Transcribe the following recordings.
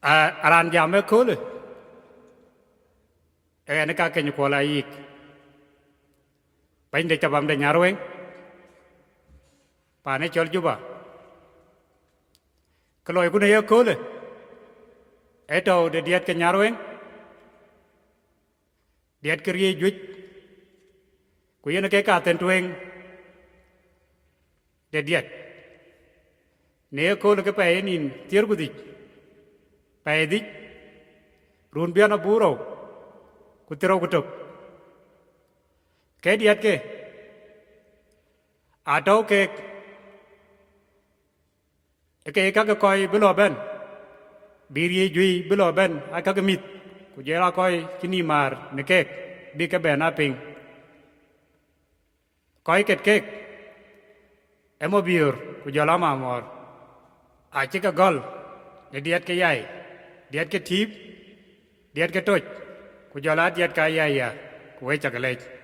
aran jam cool. And a cacan cola eek. Pain the chabam de narrowing. Panachol juba. Kaloy good air cool. Eto the diet can narrowing. Diet career juit. Kuyana cake at and twing. The diet. Near cold a pain in Tirgudi. Paidi. Runbiana burrow. Kutirokutuk. Ke diet ke. Ato cake. A cake a coy below ben. Biri jui below ben. I cock a meat. Kujera coy kinimar, ne cake. Big a ben upping. Coy cake. Emobure. Kujalama more. I check a gull. The diet ke yai. Diet ke tip. Diet ke touch. Kujala diet ka yai. Kuwait chocolate.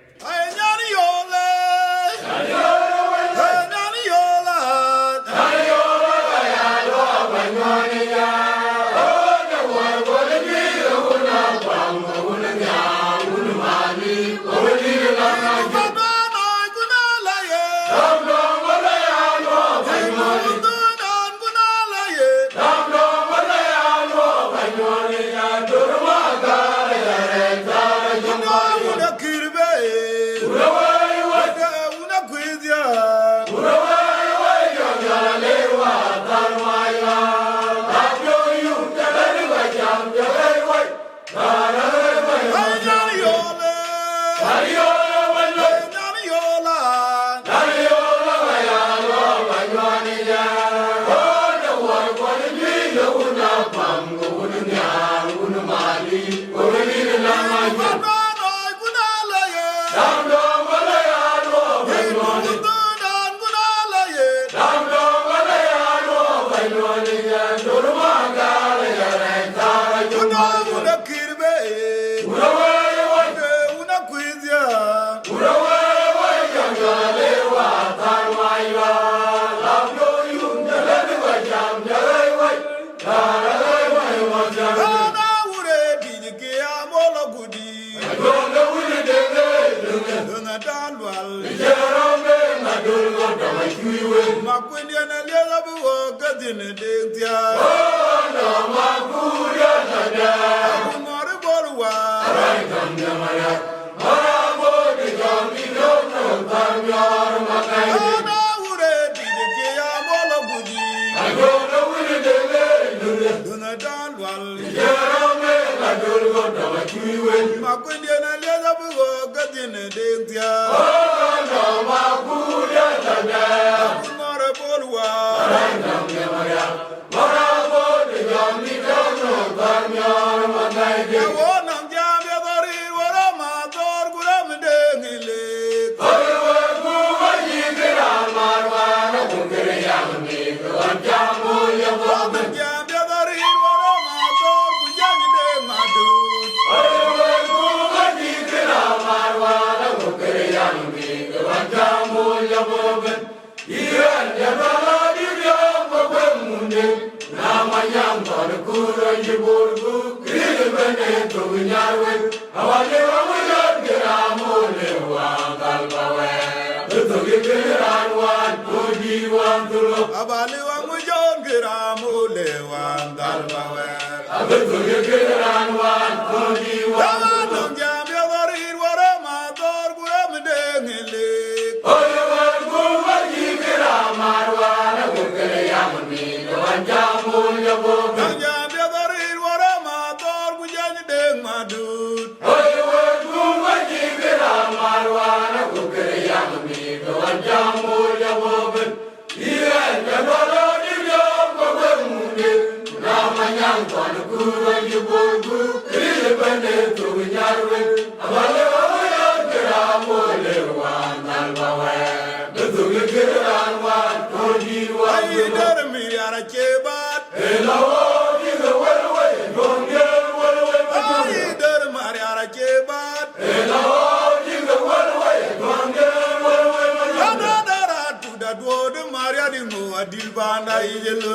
Maria di Moa, Dilbana, Yellow.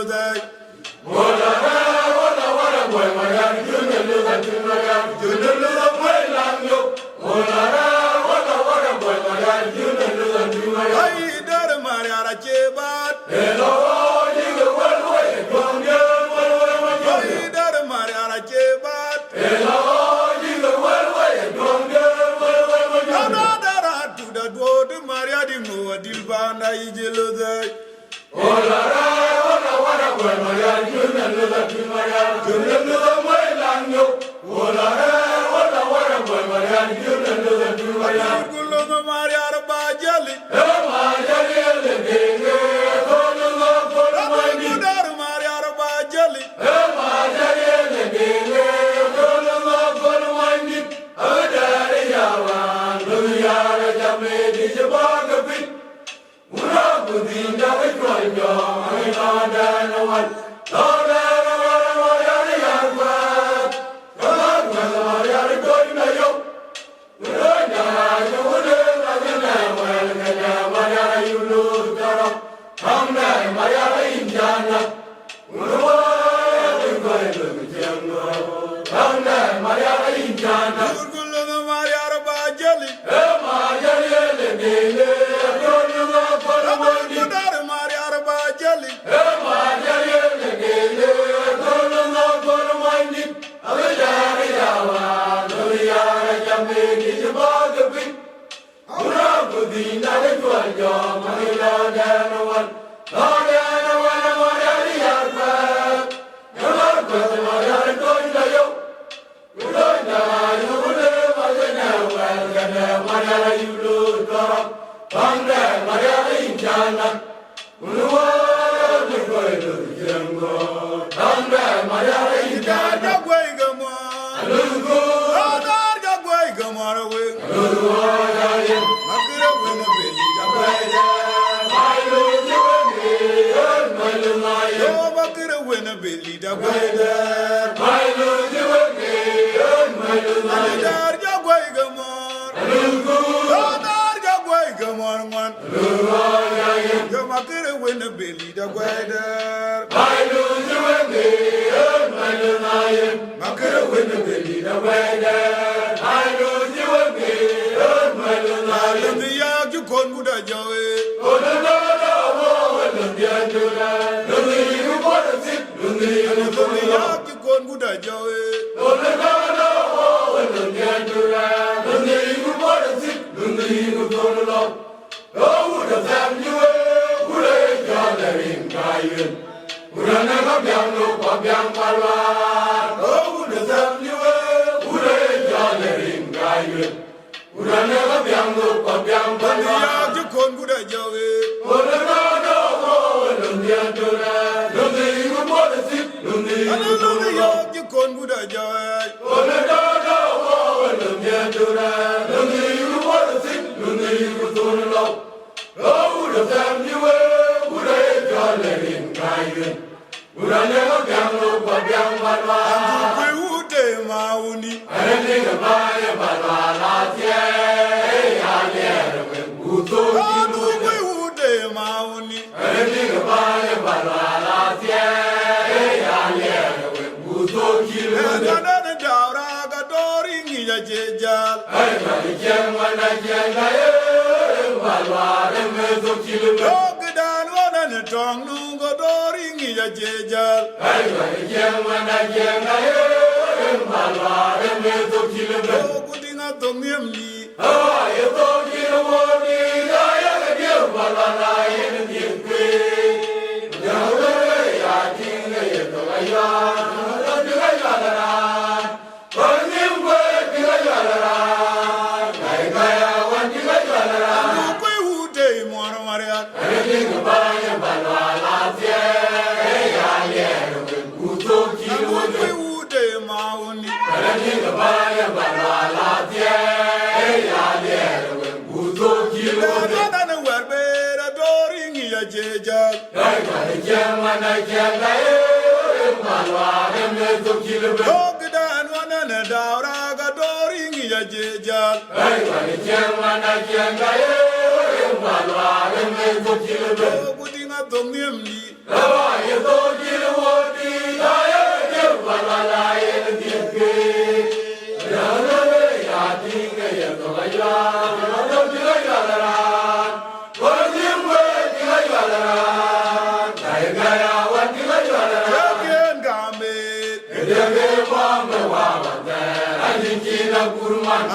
Bye.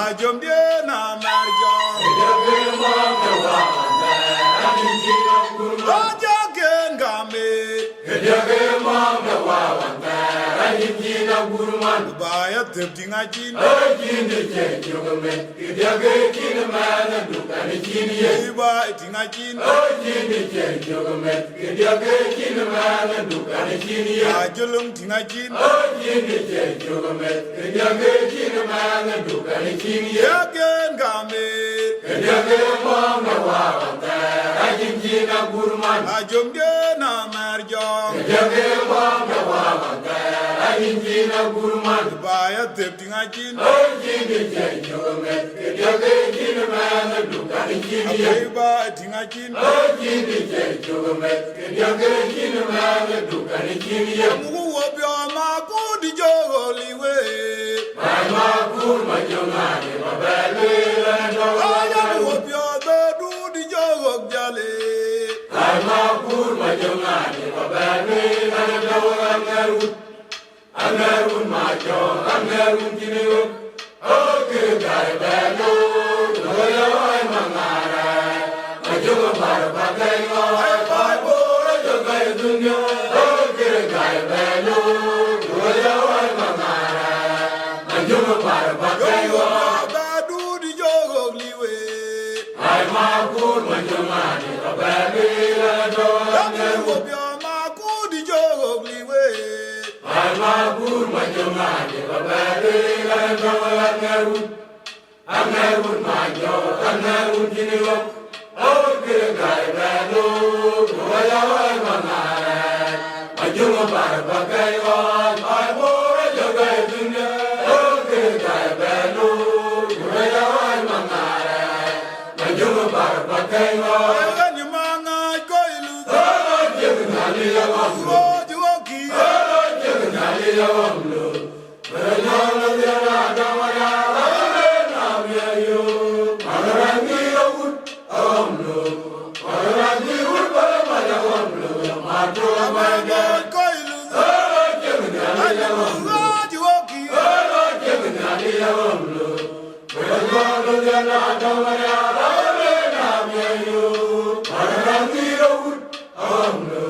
Ajom de na marjo. Aja gengame. Baya teptinga jin. Iba itinga jin. Ajulung tinga jin. Ajom de na marjo. Baya teptinga jin. Iba itinga jin. Mugu wobyo ma kudi jogoliwe. Aya wobyo bedu di jogok jale. Angarun majo, angarun kiniyo, oke gaya belo, loya ay mangara, majo mabara bagayo, ay bora jogay dunyo, oke gaya belo, loya ay mangara, majo mabara bagayo, Badu di jogok liwe. ay makur majo mani, babeli la do, Wobyo ma kudi jogok liwe. ay makur majo mani, babeli la do, angarun majo, angarun kiniyo, oke gaya belo, loya ay mangara, majo mabara bagayo, ay bora jogay dunyo, oke gaya belo, loya ay mangara, majo mabara bagayo, Ayani manga koilu. nali yawam, Roju oki. nali yawam lo, berjala jana damaya, namiyayo, magarangi yawut, awam lo, magarangi yawut balamaya awam lo, mato Manga abaya, koilu. nali yawam, Roju oki. nali yawam lo, berjala jana damaya, namiyayo, magarangi yawut, awam lo,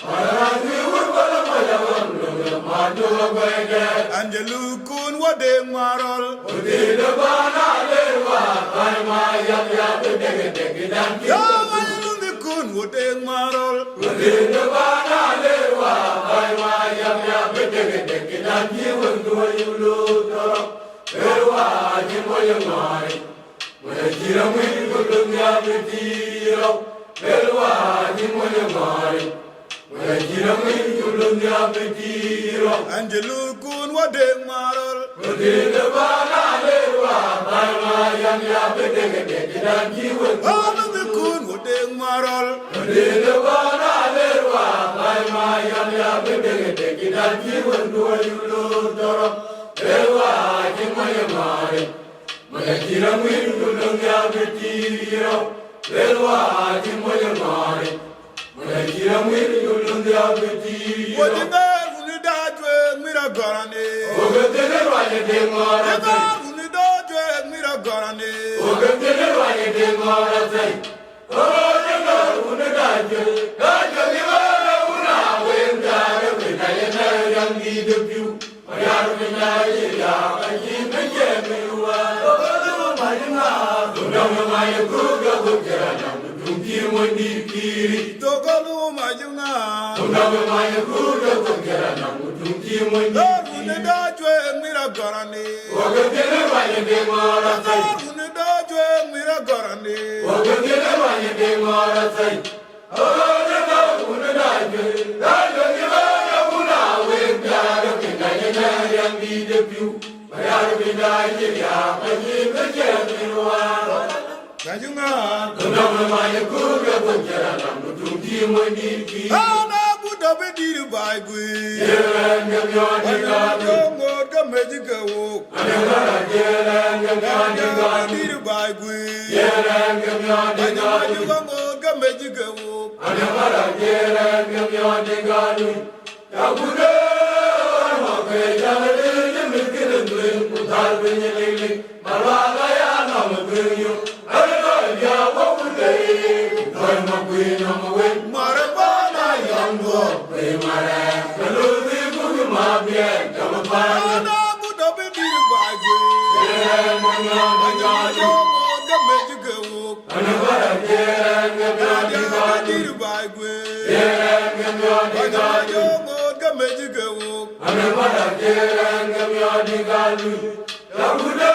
magarangi yawut balamaya awam lo, mato abaya. Angelu kun wade marol. Udina bana lewa, ay mayam ya bedege dege danki. Ya angelu mi kun wade marol. Udina bana lewa, ay mayam ya bedege dege danki. Wendu ayulo toro, lewa jimo yamai. Wajira mwini kulung ya bediro, lewa jimo yamai. Wajira mwini kulung ya bediro. Angelu kun wade marol. Udina bana lewa, ay mayam ya bedege dege danki. Angelu mi kun wade marol. Udina bana lewa, ay mayam ya bedege dege danki. Wendu ayulo toro, lewa jimo yamai. Wajira mwini kulung ya bediro, lewa jimo yamai. Wajira mwini kulung ya bediro. Wade ngar uni dajwe mira garane. Ogatene waje de ngora sai. Ngar uni dajwe mira garane. Ogatene waje de ngora sai. Ogatene una daje. Daje ni wala una wenda re bina yana yangi de piu. Mayar bina ya ayi meje mewa. Ogatene majna. Dunam maye kuga gukera nam dunki mondi kiri. Tokalu majunga. Dunam maye kuga gukera nam dunki mondi Ngar kiri. uni dajwe mira garane. Ogatene waje de ngora sai. Ngar uni dajwe mira garane. Ogatene waje de ngora sai. Ogatene una daje. Daje ni wala una wenda re bina yana yangi de piu. Mayar bina ya ayi meje mewa. Majunga. Dunam maye kuga gukera nam dunki mondi kiri. Ana buda bediri baigwe. Yerenge myoni gadu. Jongo gameji gawo. Yerenge myoni gadu. Bediri baigwe. Yerenge myoni gadu. Jongo gameji gawo. Yerenge myoni gadu. Yakude, mabe jana Dar bin lili, marwala ya nam guryo. Arga ya wabule, koi mabui namwe. Marabana yango. Be mara, kaludi kugi mabye, jamapana. Ana buda bedir bagwe. Manya manya Yogo gamejugo. anabara jerenge Ada bya bedir bagwe. jerenge bya Ana yogo gamejugo. anabara jerenge bya digalu. Yaguda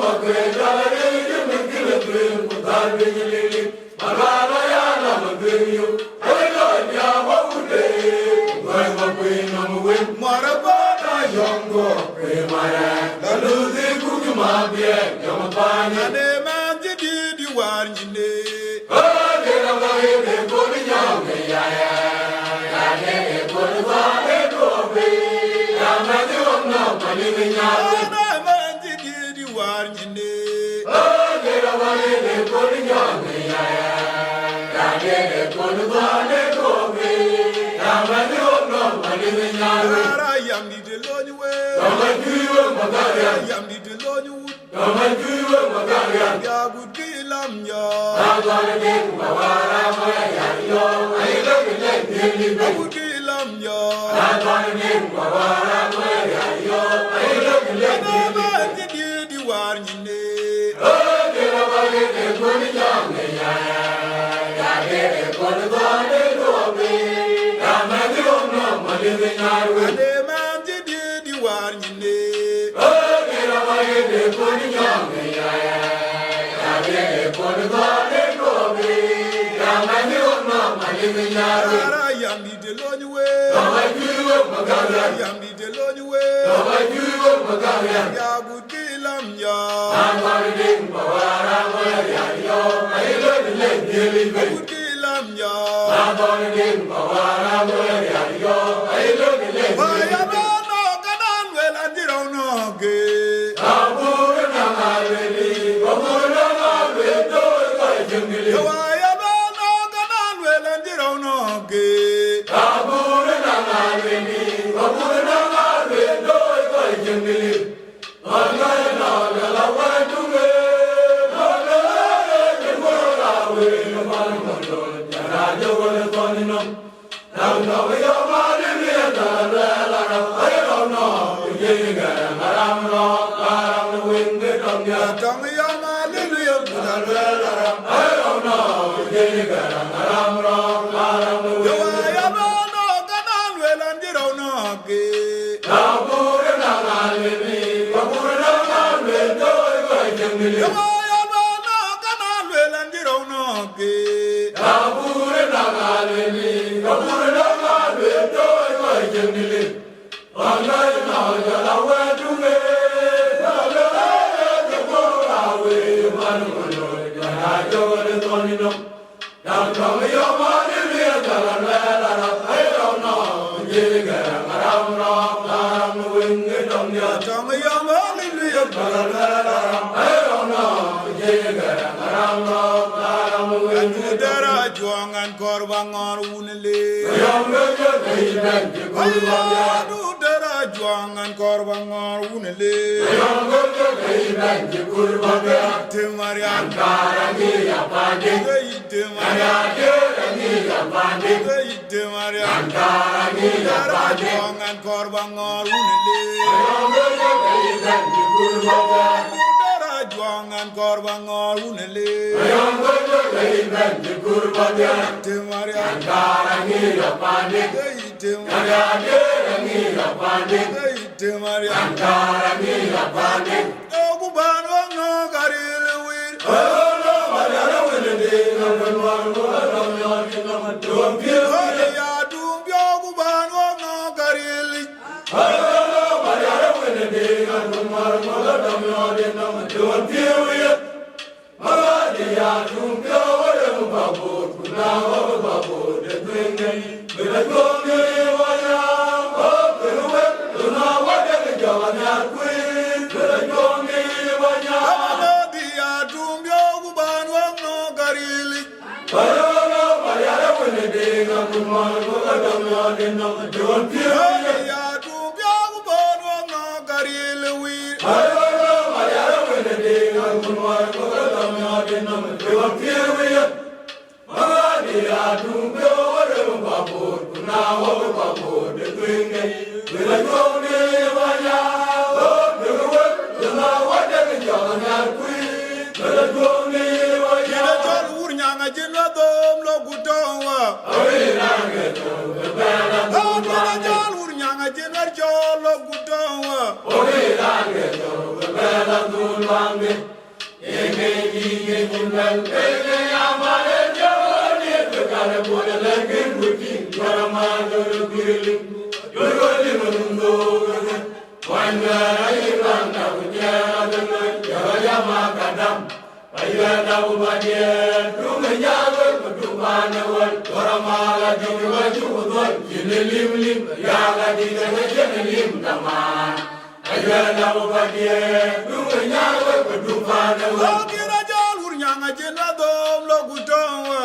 magwe jare jemekile bim dar bin lili. Marwala ya nam guryo. Arga ya wabule, koi mabui namwe. Marabana Yongo premara, kaludi kugi mabye, jamapana. ane manji di warnyine. Oh, dera bahe de kodi nyame ya ya, ya de kodi bahe dobe. Ya madi omna mani minyane. Ana manji di warnyine. Oh, dera bahe de kodi nyame ya ya, ya de kodi bahe dobe. Ya madi omna mani minyane. Ara yamdi de lonywe. Kamajuwe magaya, Yamdi de lonywe. kamajuwe magaya. Ya gudilam ya. Agora tem bawara maya yo, ai lo que le dili be. Gudilam ya. Agora tem bawara maya yo, ai lo que le Ana dili be. manji di warnyine. Oh, que la vale de koni jange ya ya, ya de koni vale do be. Ya me dio no mali de nyaru. Ane manji di warnyine. Oh, que la vale de koni jange ya ya, ya de koni vale do be. Ya me dio no mali de nyaru. Ara yamdi de lonywe. Kamajuwe magaya. Yamdi de lonywe. Kamajuwe magaya. Ya gudilam ya. Agora tem bawara maya yo, ai lo que le dili be. Gudilam ya. Agora tem bawara maya yo, ai lo que le dili Waya be. no kanan wela dirauno ge. Abura na maleli, abura na vedo ka jungli. Waya no kanan wela dirauno ge. Abura na maleli, abura na vedo ka jungli. Agora na la wa tunge, agora ke bora we no mal mondo, ya jo le toninam. Now no yo maleli da la la la, ai no ye ga maram no, maram wing dom ya. Tong ya malelu ya budal. Waya no kanan wela dirauno ge. Waya no kanan wela dirauno ge. Tong ya malelu ya budal. Dara juangan korbangan unele. Ayadu dara juangan korbangan unele. Temarian Temarian dara juangan korbangan unele. Dara juangan korbangan unele. Temarian Temarian Oguban no garil wir. Ya dum oguban no garil. Amadi ya dum oguban no garil. Ya dum oguban no garil wir. Dewa Piawaya, Mahadia, Dumbio, whatever Babu, now over Babu, the Green, will I go near Maya? Oh, the work, the now whatever John and Queen, will I go near Maya? Urnyanga jinwa dom lo gutonwa. Urnyanga jinwa cholo gutonwa. Ayana ubadia, Rumayawa, Dumana, Toramala, Jumajudon, Jilim, Yaga, Jilim, Dama. Ayana ubadia, Rumayawa, Dumana, Urnyanga jinwa dom lo gutonwa.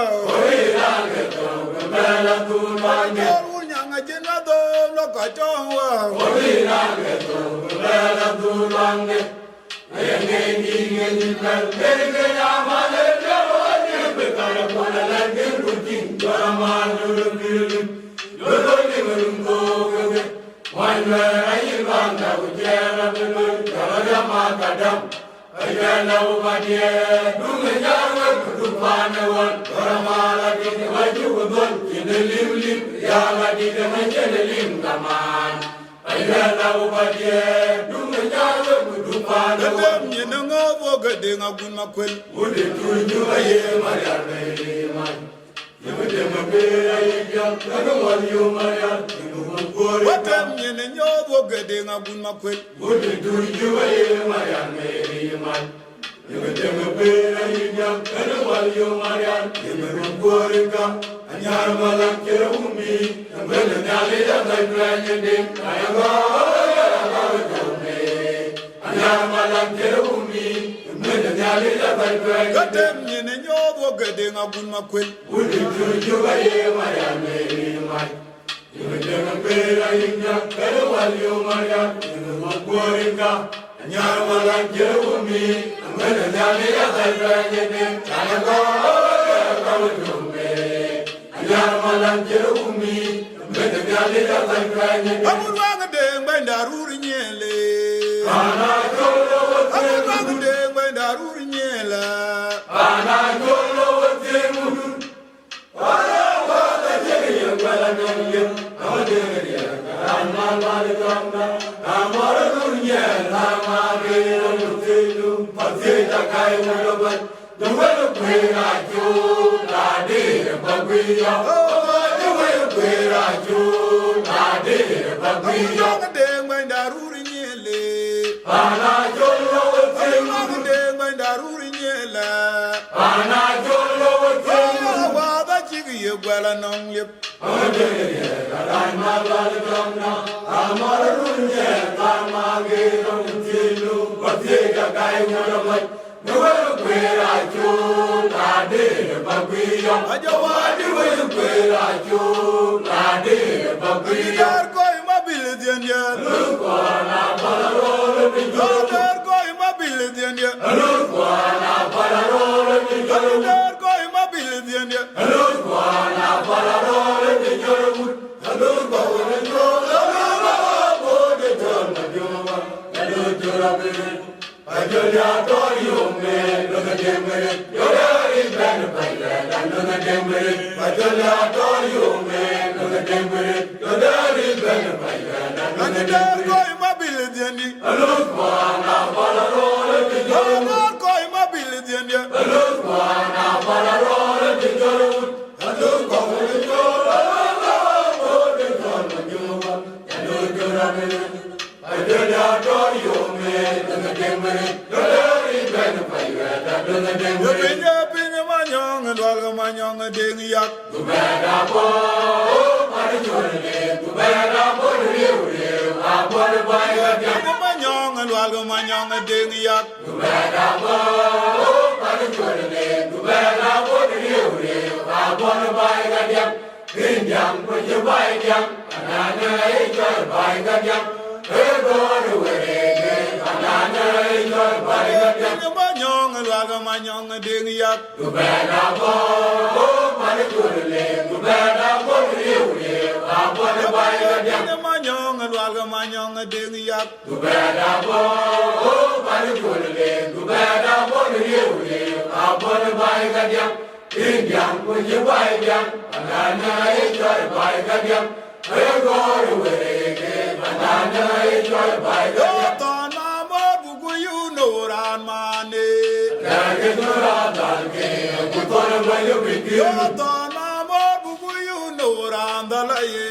Urnyanga jinwa dom lo gutonwa. manyong lwaga manyong ding yak Gubeda bo, Manipurle, Gubeda bo, Abona Bayadia, manyong lwaga manyong ding yak Gubeda bo, Manipurle, Gubeda bo, Abona Bayadia, Indian, when you buy them, banana, enjoy by Gadiam, I go away, banana, enjoy by Gadiam. Tana mo bugu you know ran mane Tana mo bugu you know ran dalaye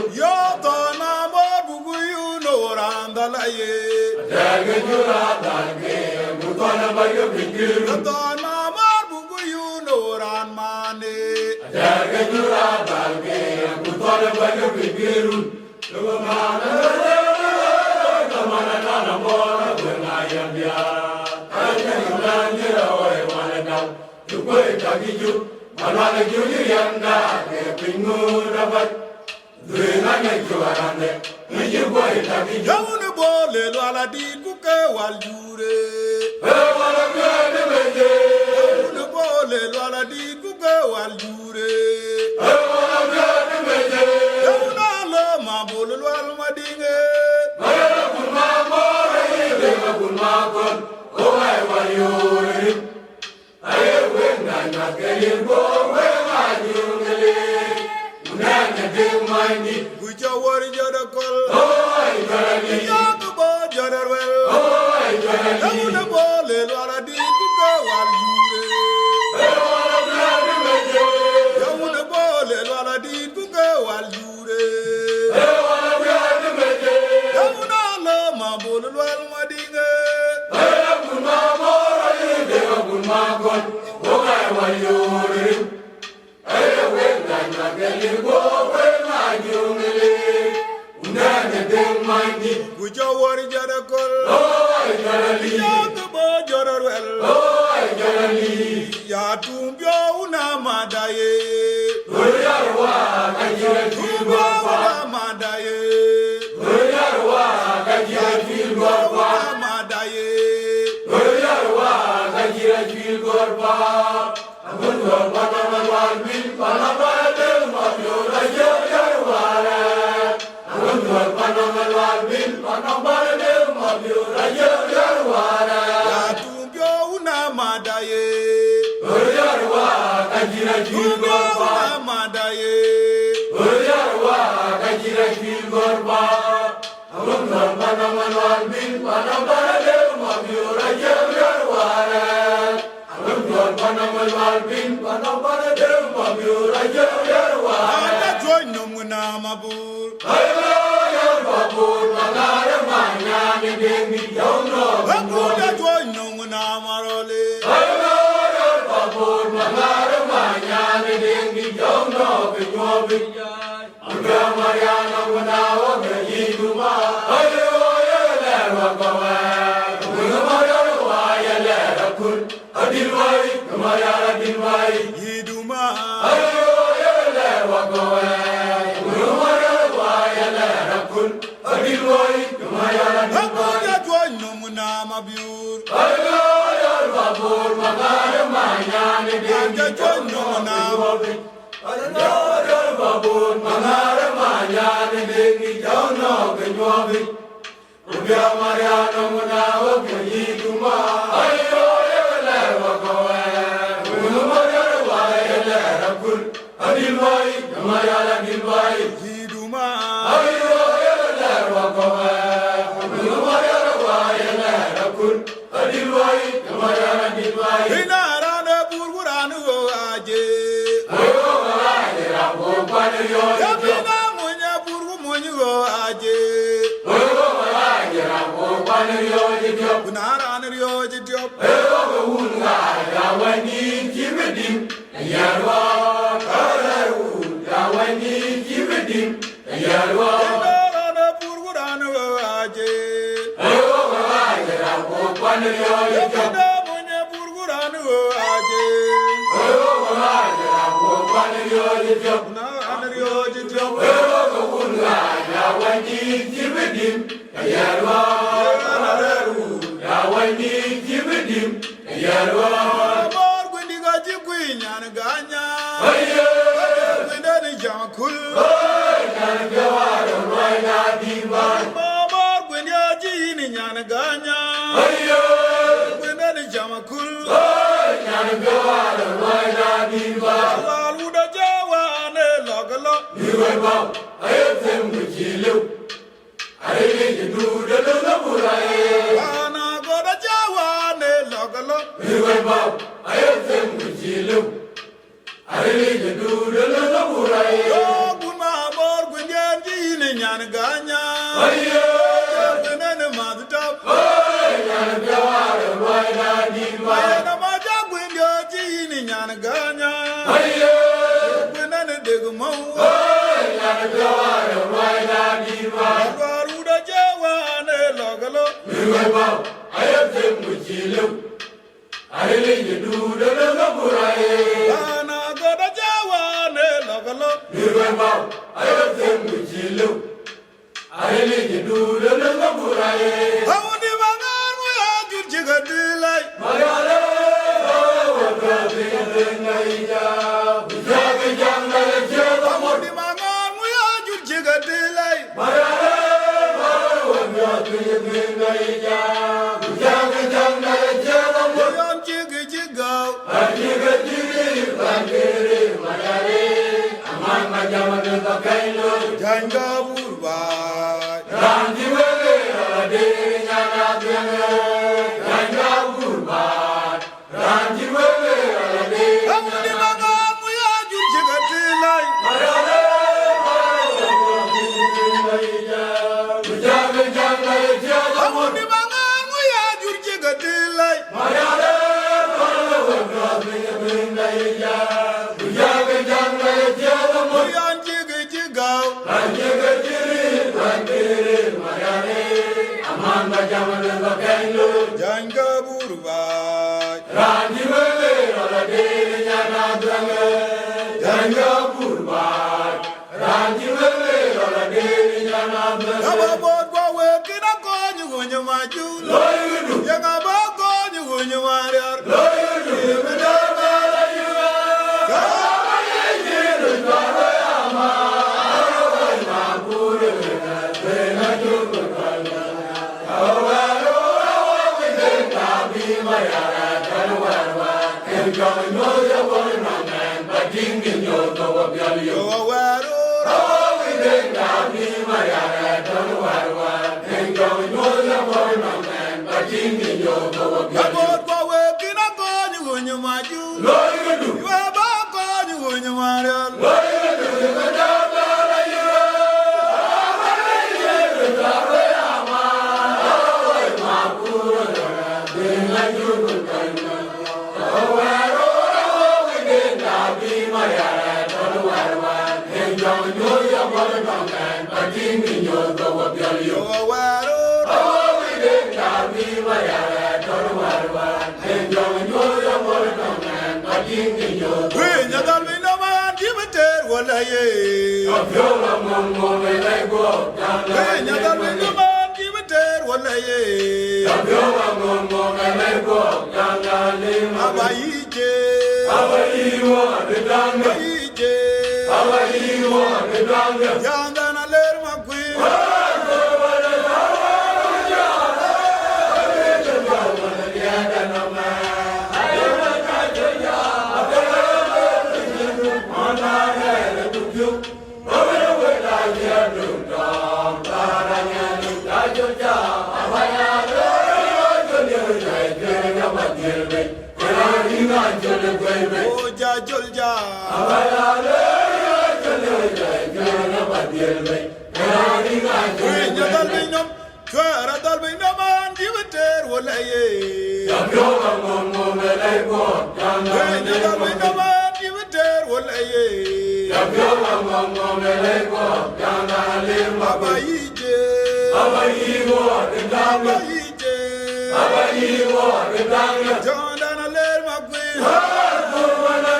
Yo tana mo bugu you know ran dalaye Tana mo bugu you know ran mane Yawne bole lwala di kuke waljure Yawne bole lwala di kuke waljure Yawna lo ma bole lwala madinge Guja wari jada kol Yaku bo jada wel Yawne bole lwala di kuke waljure Yawne bole lwala di kuke waljure Yawna lo ma bole lwala madinge Guja wari jada kol Yaku bo jada wel Ya tumbyo una madaye Tumbyo una madaye Tumbyo una madaye Ya tumbyo una madaye Tumbyo una madaye Ada joy nomuna mabur Akuda joy nomuna marole Yiduma Akuda joy nomuna mabur Ada joy nomuna Yiduma Hinarane burguranu aje Yabina munya burgu munyu aje Kunarane ryoje diop Yamada munye burguranu aje. Na anriyo jityo. Amor gwindiga jikwinya ganya. Gwinda ni jamakul. Amor gwindiga jini nyana ganya. Gwinda ni jamakul. Waluda jawa ne logalo. Ana goda jawa ne logalo. Guna amor gwindiga jini nyana ganya. Gwinda ni madutap. Ayana maja gwindiga jini nyana ganya. Gwinda ni degumau. Waluda jawa ne logalo. Ana goda jawa ne logalo. Hawdi mangar mu ya jurjiga dilai. Hawdi mangar mu ya jurjiga dilai. Yan jigi jigaw. Janga burbai. Hawdi mangar mu ya jurjiga dilai. Hawdi mangar mu ya jurjiga dilai. Yan jigi jigaw. Janga burbai. Aba bodwa wekina konyu gunyu majul. Yanga ba konyu gunyu mariar. Yo awaro. Abodwa wekina konyu gunyu majul. Yaba konyu gunyu mariar. Yo awaro. Winya dalbina man dibeter wala ye. Winya dalbina man dibeter wala ye. Abayije. Abayije. Yandana ler makwi. Oja jolja. Winya dalbina. Kwara dalbina man dibeter wala ye. Winya dalbina man dibeter wala ye. Abayije. Abayije. abani wo bidanga Jordan a ler ma queen. kurwana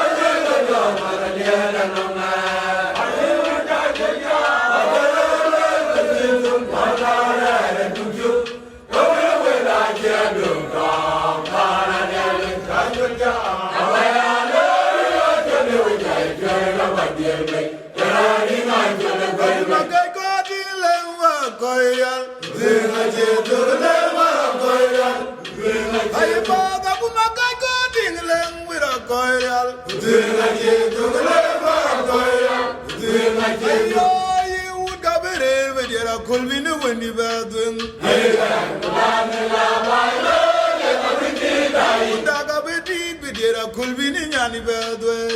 ajela jama lera nona ajela jaja ajela madara tuju kore wela jadu kam para dele jaja awala jale wajai jara badele jari ngajala Ma gaiba kai ko ding leng ma koyal. Zinga jetu lema koyal Ay ba ga bu ma kai ko ding leng wira koyal. Zinga jetu lema koyal Zinga jetu Ayo yi wud ga bere be dira kulbi ni wendi ba dun. Da ga be di be dira kulbi ni nyani ba dun.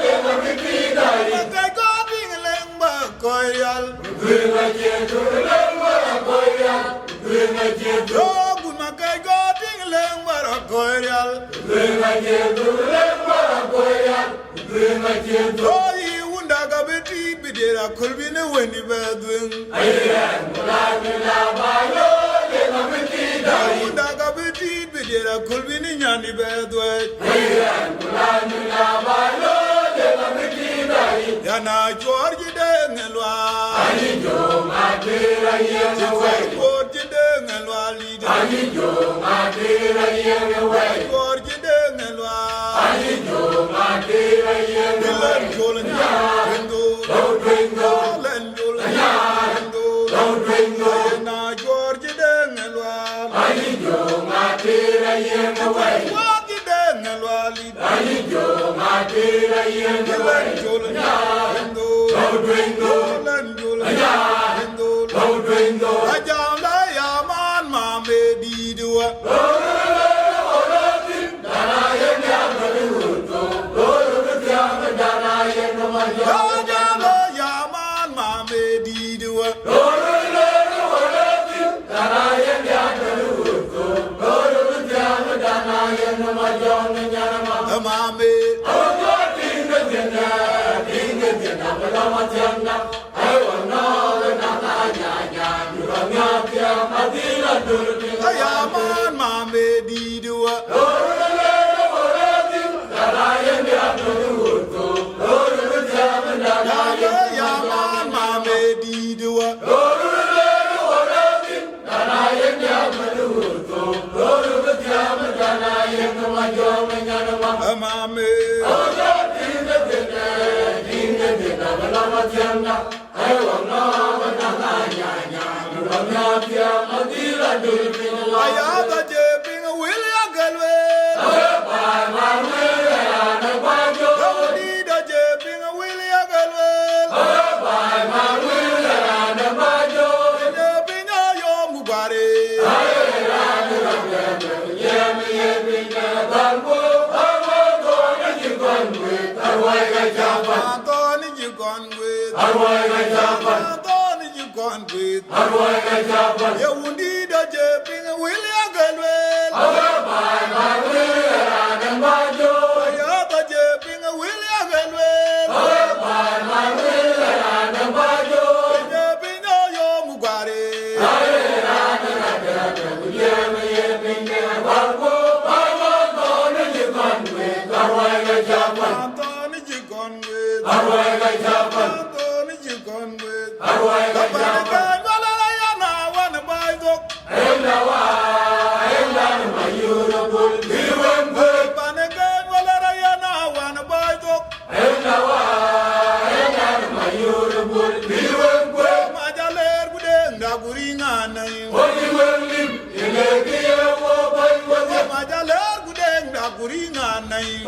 Ma kai ko ding leng ma koyal. Zinga jetu lema koyal Zinga jetu Yo bu ma kai ko ding leng ma koyal. Zinga jetu lema koyal Zinga jetu Yo yi wunda ga be di be dira kulbi ni wendi ba dun. Wunda ga be di be dira kulbi ni nyani ba dun. Yana George Dengelwa. George Dengelwa leader. George Dengelwa. Dylan Jolan Wendo. Dylan Jolan Wendo. Yana George Dengelwa. George Dengelwa leader. Dylan Jolan Wendo. Dylan Jolan Wendo. Ajala yaman mame didwa. Ajala yaman mame didwa. Mame. Ayaman mame didwa. Ayaman mame didwa. Mame. Ayaga jeping William Galway. Dida jeping William Galway. Jeping Ayom Mubare. Anthony you gone with. Anthony you gone with. You wounded a jeping William Galway. Ayaga jeping William Galway. Jeping Ayom Mubare. Anthony you gone with. Anthony you gone with. Kapanagan wala yana wana baydok. Kapanagan wala yana wana baydok. Majaler gudeng daguringa nayo. Majaler gudeng daguringa nayo.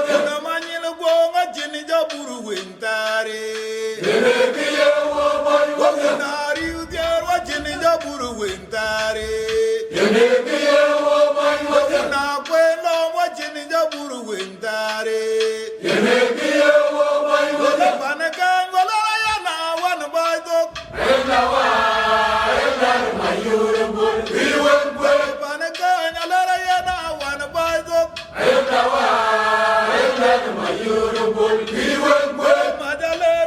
Kuna manyilo gwonga jini jaburu wintare. Kuna riu diarwa jini jaburu wintare. Kuna kweno wa jini jaburu wintare. Panagan wala yana wana baydok. Panagan wala yana wana baydok. Madaler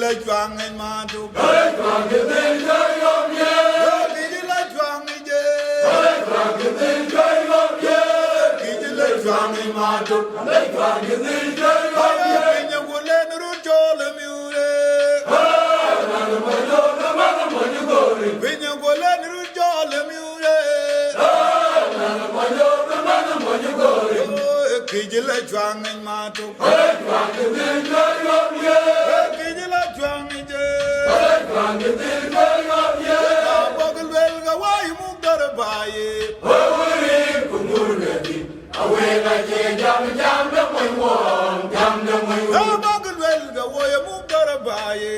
la chuang en ma tu Hey, Frank, you think you're young, yeah? kiji la chuang en je Hey, Frank, you think you're young, yeah? kiji la chuang en ma tu Hey, Frank, you think you're young, yeah? pinya gule nuru chole miure pinya gule nuru chole miure kiji la chuang en ma tu Hey, Frank, you think you're young, yeah? kiji la chuang en je Hey, Frank, you think you're young, yeah? bogul wel ga wai mu dar baye bogul wel ga wai mu dar baye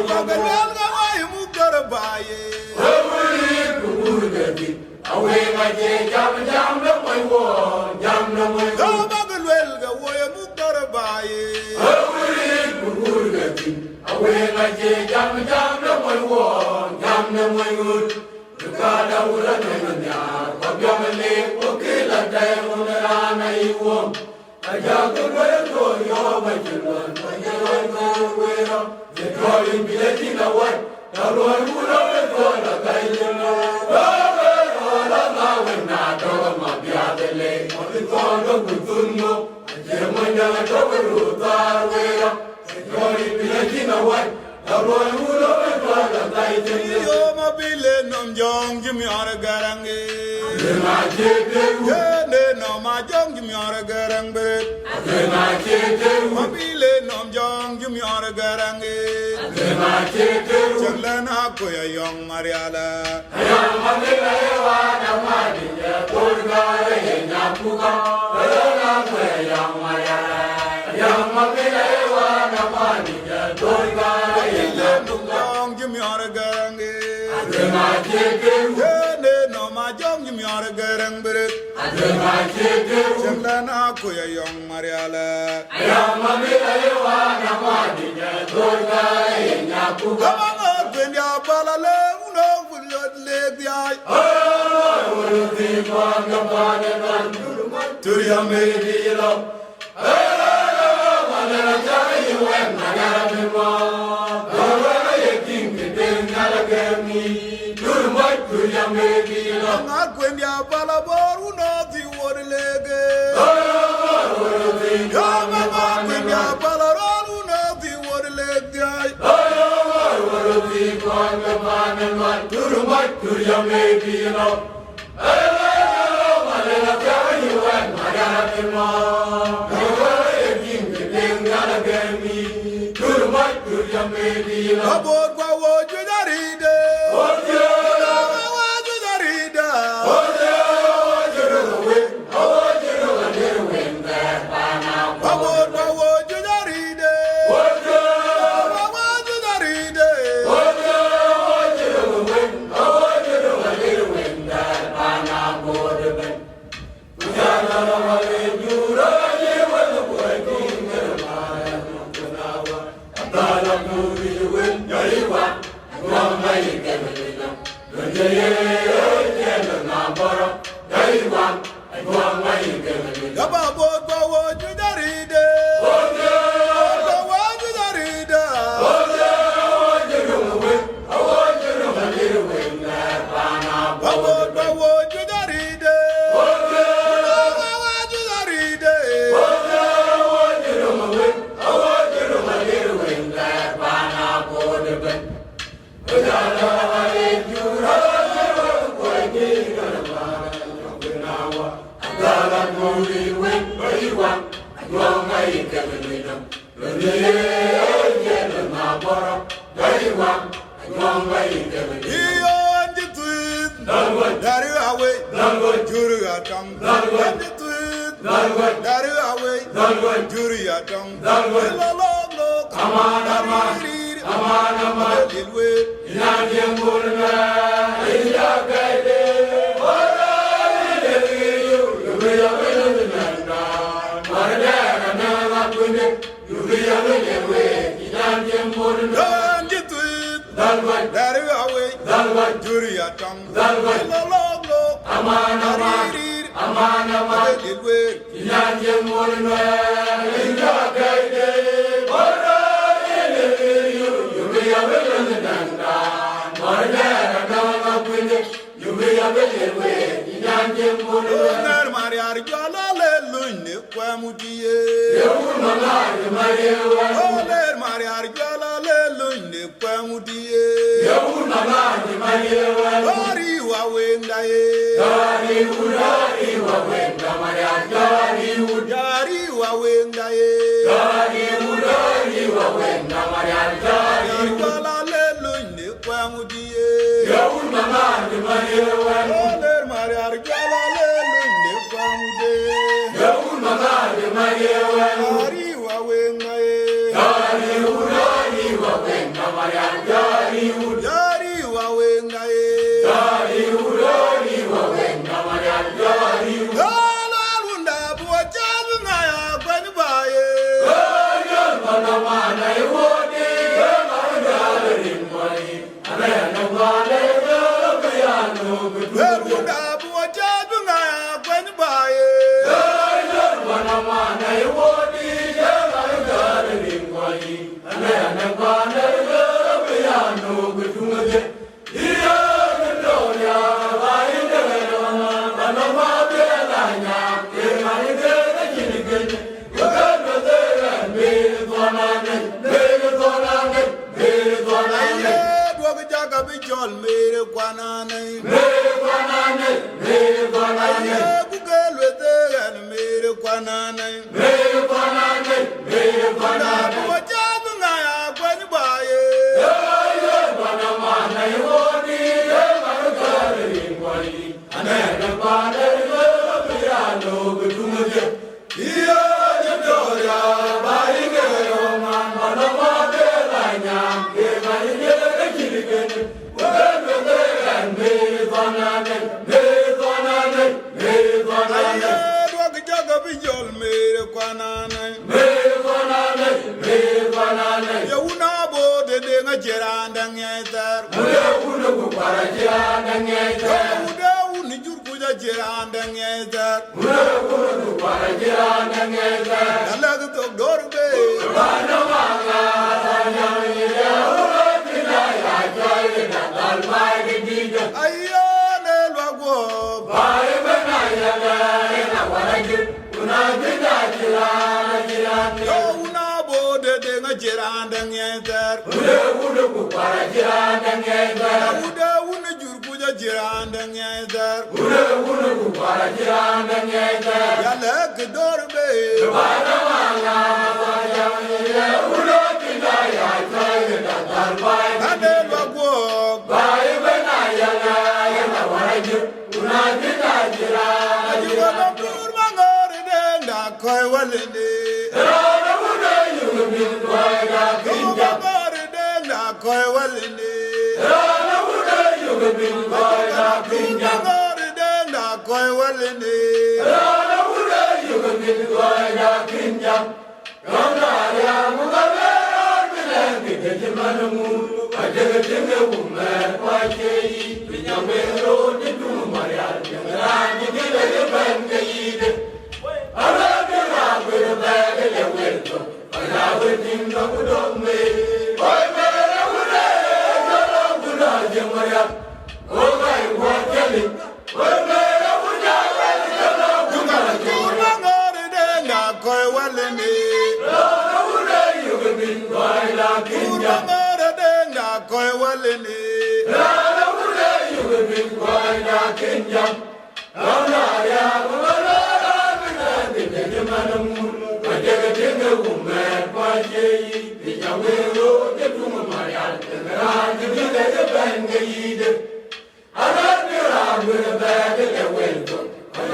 bogul wel ga wai mu dar baye bogul wel ga wai mu dar baye yo ma bile nom jong jim yor garange ye ne no ma jong jim yor garange ma bile nom jong jim yor garange chaglana ko ya yong mariala jong jim yor garange ye ne no ma jong jim yor garange chaglana ko ya yong mariala Kamanga kwendia balale uno fulot le biai Turia medilo Kamanga kwendia balabor uno ti wodlege Kamanga kwendia balarol uno ti wodlege Abor kwa woju daride woju daride Abor kwa woju daride woju daride Gaba bor kwa woju daride woju daride Abor kwa woju daride woju daride Iyo anji tuit dari awe juru atang anji tuit Dari away, Juri Atong, Dari away, Juri Atong,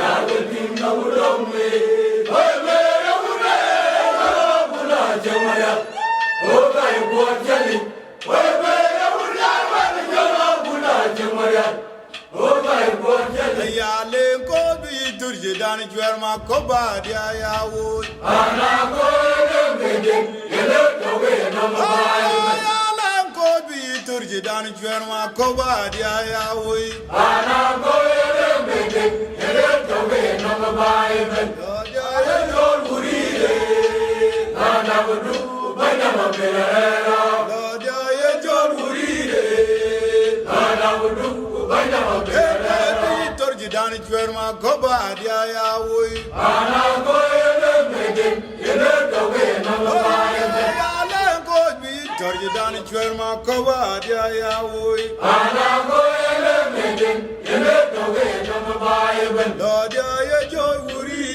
I will be no lonely. turji dan jwerma koba dia ya wo ana ko de mede yele to we no bai ya lan ko bi turji dan jwerma koba dia ya wo ana ko de mede yele to we no bai ben ya ye jol guri de ana wudu bai na ma bela ya ye jol guri de ana wudu bai na ma bela turji dan jwerma koba dia ya wo ana ko de mede yele to we no bai ben ya lan ko bi turji dan jwerma koba dia ya wo ana ko de mede yele to we no bai ben ya ye jol guri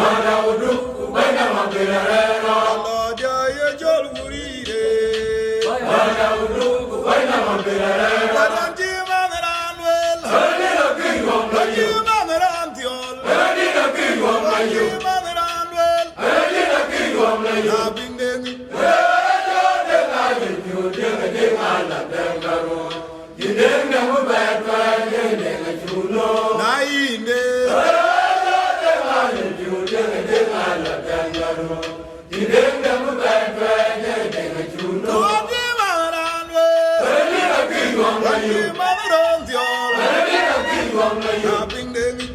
ana wudu bai na ma bela ya ye jol guri ana wudu bai na ma bela Wadanti manranwel ani na ki yo Wadanti manrantiol ani na ki yo Wadanti manranwel ani na ki yo Na bindengi Na inde Wadanti manranwel Wadanti manrantiol Na bindengi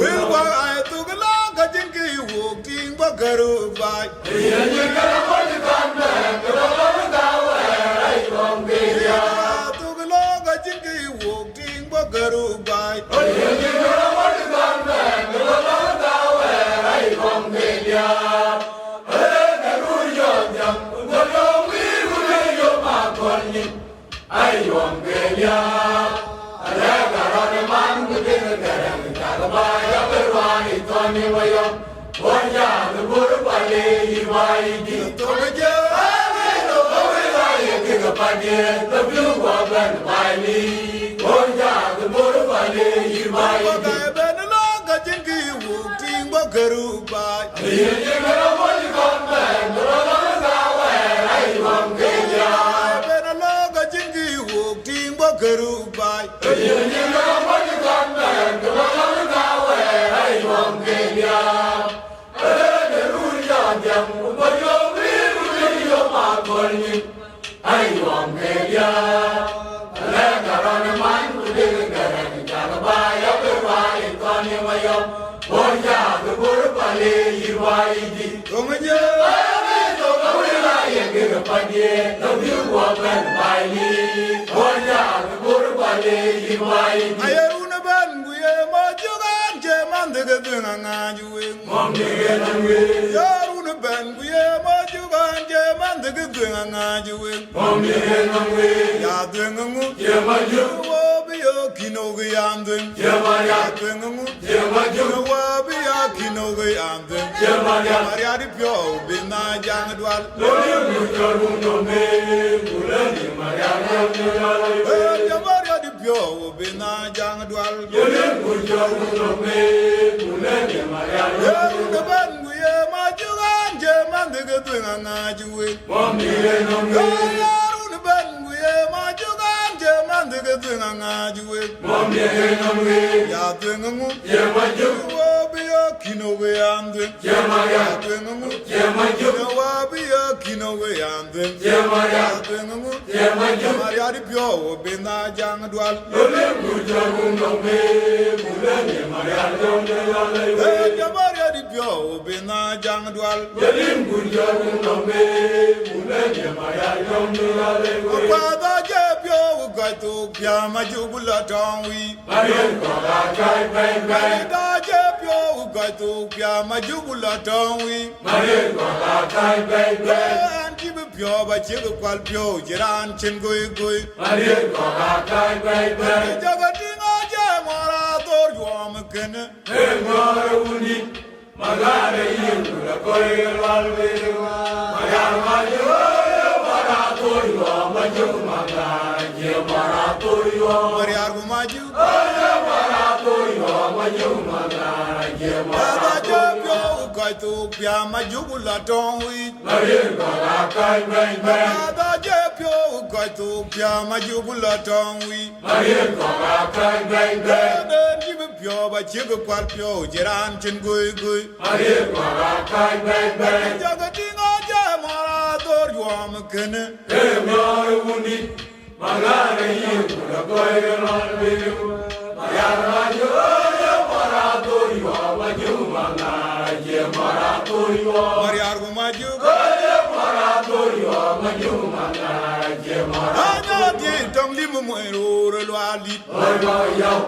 Wilwa ay tugla gajinki woking bagaru bai Tugla gajinki woking bagaru bai Wagai benla gajinki woking bagaru bai benla gajinki woking bagaru bai Tongaje ayeruna banguye majugan je mandege dunga ngajuwe yaruna banguye majugan je mandege dunga ngajuwe ya dunga ngu wabi yo kinoge yandun ya dunga ngu wabi ya kinoge yandun Maria di pyo bina jang dwal Maria di pyo bina jang dwal Yaruna banguye majugan je mandege dunga ngajuwe Yaruna banguye majugan je mandege dunga ngajuwe Ya dunga ngu wabi ya kinoge yandun Ya dunga ngu wabi ya kinoge yandun Ya dunga ngu Maria di pyo bina jang dwal Maria di pyo bina jang dwal Kwada je pyo gaito pya majubula tongwi Kwada je pyo gaito pya majubula tongwi Anti be pyo ba chig kwal pyo jiran chen goy goy Jagati nga je mara tor yuam kene Magare yindu la koi walwe Magar majo Maratoyo majo magare Maratoyo Maria gumaju Maratoyo majo magare Baba jopyo kaito pya majubula tongwi Marie gola kai bai bai Baba jopyo coi tu pia mà chú bù la tông vi Maria Kora Kai Bang Bang đơn chỉ biết pio và chỉ có quạt pio chỉ ran chân gui gui Maria Kora Kai Bang Bang cho cái tiếng ở cha mà ra tôi cho mà kene Em nhớ undi Magana hiu Kula koi galan biu Mayara yo Mara toriwa Maju manga Je mara toriwa Mariar ko maju Mara toriwa Maju manga Je mara anya ti tong li mo ro lo ali Oiwa yau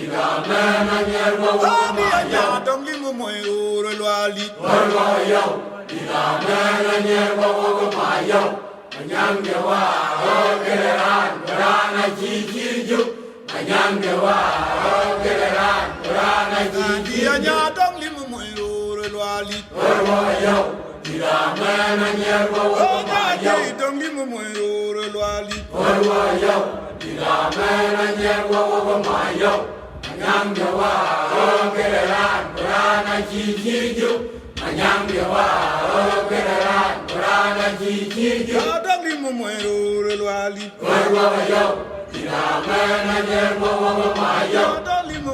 Ila mena nyerwa ani anya tong li mo ro lo ali Oiwa yau Ila mena nyerwa Mayau Manyang dewa Kereran Kerana jiju Manyang dewa Kereran Kerana di jiju anya tong li mo ro lo ali Oiwa yau Ila mena nyerwa anya ti tong li mo ro lo ali Oiwa yau Ila mena nyerwa Mayau Manyang dewa Kereran Kerana jiju Manyang dewa Kereran Kerana jiju tong li mo ro lo ali Oiwa yau Ila mena nyerwa Mayau tong li mo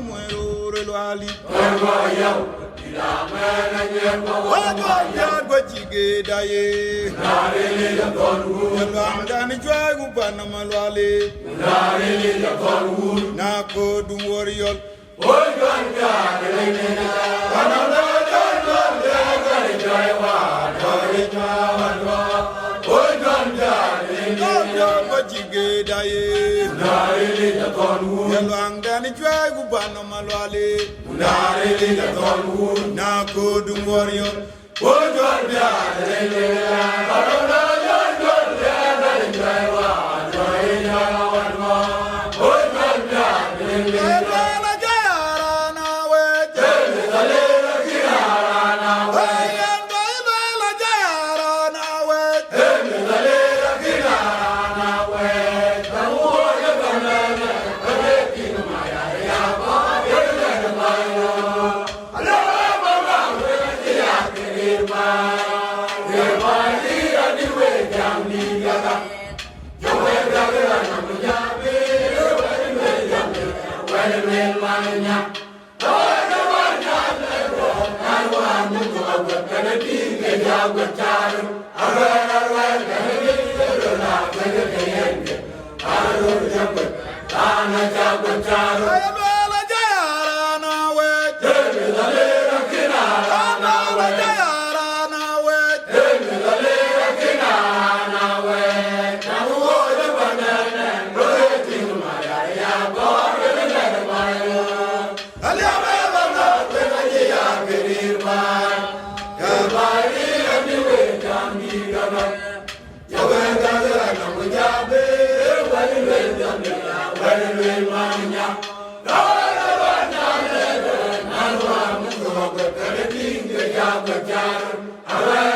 ro lo ali Oiwa yau Ila mena nyerwa Wajo ya go jige daye Narele ya tonu ya lam dan jwa gu ban ma lo ali Narele ya tonu na ko dum woriol Oi gan ga le ne na Ananda gan gan le ga le jaiwa Dare jawa Oi gan ga le ne ya go jige daye Narele ya tonu ya lam dan jwa gu ban ma lo ali Narele ya tonu na ko dum woriol Oi gan ga le ne na Ananda gan gan le ga le jaiwa Dare jawa Oi gan ga le ne na la jayara na we Dale la kirara na we ya la jayara na we Dale la kirara na we Tamu ya banana Kade kinu maya ya ba Ya ya maya Ala mama we ya kirma Ye mali ani we jamni ya ga Yo we ga ga na mu ya be We ya be we manya ya la jayara na we la jayara na we ali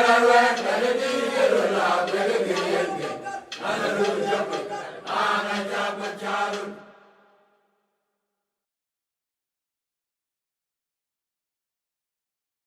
Aware,